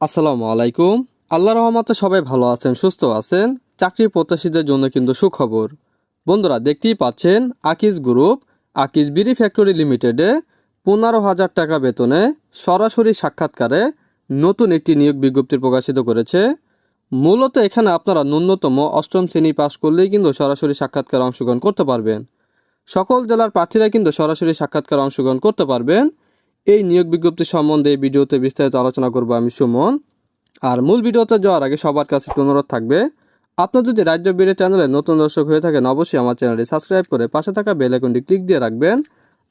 আসসালামু আলাইকুম। আল্লাহর রহমতে সবাই ভালো আছেন, সুস্থ আছেন। চাকরি প্রত্যাশীদের জন্য কিন্তু সুখবর। বন্ধুরা, দেখতেই পাচ্ছেন আকিজ গ্রুপ আকিজ বিড়ি ফ্যাক্টরি লিমিটেডে 15,000 টাকা বেতনে সরাসরি সাক্ষাৎকারে নতুন একটি নিয়োগ বিজ্ঞপ্তি প্রকাশিত করেছে। মূলত এখানে আপনারা ন্যূনতম 8ম শ্রেণী পাশ করলেই কিন্তু সরাসরি সাক্ষাৎকারে অংশগ্রহণ করতে পারবেন। সকল জেলার প্রার্থীরা কিন্তু সরাসরি সাক্ষাৎকারে অংশগ্রহণ করতে পারবেন। এই নিয়োগ বিজ্ঞপ্তি সম্বন্ধে এই ভিডিওতে বিস্তারিত আলোচনা করব আমি সুমন। আর মূল ভিডিওতে যাওয়ার আগে সবার কাছে অনুরোধ থাকবে, আপনার যদি রাজ্য বিড়ি চ্যানেলে নতুন দর্শক হয়ে থাকেন অবশ্যই আমার চ্যানেলটি সাবস্ক্রাইব করে পাশে থাকা বেল আইকনটি ক্লিক দিয়ে রাখবেন,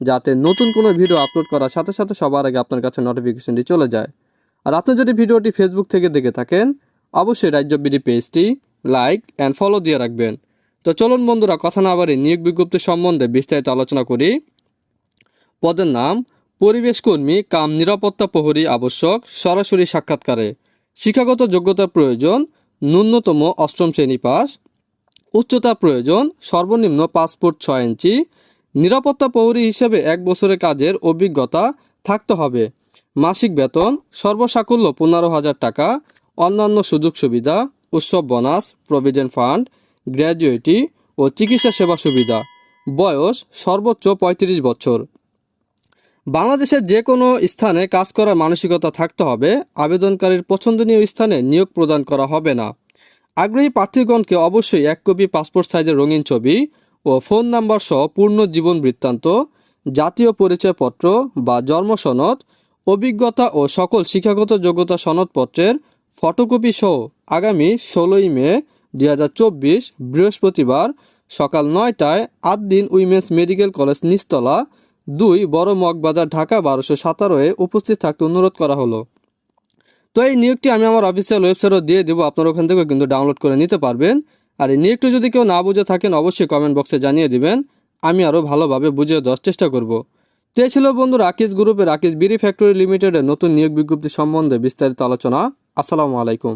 যাতে নতুন কোনো ভিডিও আপলোড করার সাথে সাথে সবার আগে আপনার কাছে নোটিফিকেশনটি চলে যায়। আর আপনি যদি ভিডিওটি ফেসবুক থেকে দেখে থাকেন অবশ্যই রাজ্য বিড়ি পেজটি লাইক অ্যান্ড ফলো দিয়ে রাখবেন। তো চলুন বন্ধুরা, কথা না বাড়ি নিয়োগ বিজ্ঞপ্তি সম্বন্ধে বিস্তারিত আলোচনা করি। পদের নাম পরিবেশ কর্মী কাম নিরাপত্তা প্রহরী আবশ্যক, সরাসরি সাক্ষাৎকারে। শিক্ষাগত যোগ্যতার প্রয়োজন ন্যূনতম 8ম শ্রেণী পাস। উচ্চতা প্রয়োজন সর্বনিম্ন 5 ফুট 6 ইঞ্চি। নিরাপত্তা প্রহরী হিসেবে 1 বছরের কাজের অভিজ্ঞতা থাকতে হবে। মাসিক বেতন সর্বসাকুল্য 15,000 টাকা। অন্যান্য সুযোগ সুবিধা উৎসব বোনাস, প্রভিডেন্ট ফান্ড, গ্র্যাজুয়েটি ও চিকিৎসা সেবা সুবিধা। বয়স সর্বোচ্চ 35 বছর। বাংলাদেশের যে কোনো স্থানে কাজ করার মানসিকতা থাকতে হবে। আবেদনকারীর পছন্দনীয় স্থানে নিয়োগ প্রদান করা হবে না। আগ্রহী প্রার্থীগণকে অবশ্যই 1 কপি পাসপোর্ট সাইজের রঙিন ছবি ও ফোন নাম্বার সহ পূর্ণ জীবন বৃত্তান্ত, জাতীয় পরিচয়পত্র বা জন্ম সনদ, অভিজ্ঞতা ও সকল শিক্ষাগত যোগ্যতা সনদপত্রের ফটোকপি সহ আগামী 16ই মে 2024 বৃহস্পতিবার সকাল 9টায় আদ্দিন উইমেন্স মেডিকেল কলেজ নিচতলা 2 বড় মগবাজার ঢাকা 1217-এ উপস্থিত থাকতে অনুরোধ করা হলো। তো এই নিয়োগটি আমি আমার অফিসিয়াল ওয়েবসাইটও দিয়ে দেবো, আপনারা ওখান থেকে কিন্তু ডাউনলোড করে নিতে পারবেন। আর এই নিয়োগটি যদি কেউ না বুঝে থাকেন অবশ্যই কমেন্ট বক্সে জানিয়ে দিবেন, আমি আরও ভালোভাবে বুঝিয়ে দেওয়ার চেষ্টা করব। তো এই ছিল বন্ধুরা আকিজ গ্রুপের আকিজ বিড়ি ফ্যাক্টরি লিমিটেডের নতুন নিয়োগ বিজ্ঞপ্তি সম্বন্ধে বিস্তারিত আলোচনা। আসসালামু আলাইকুম।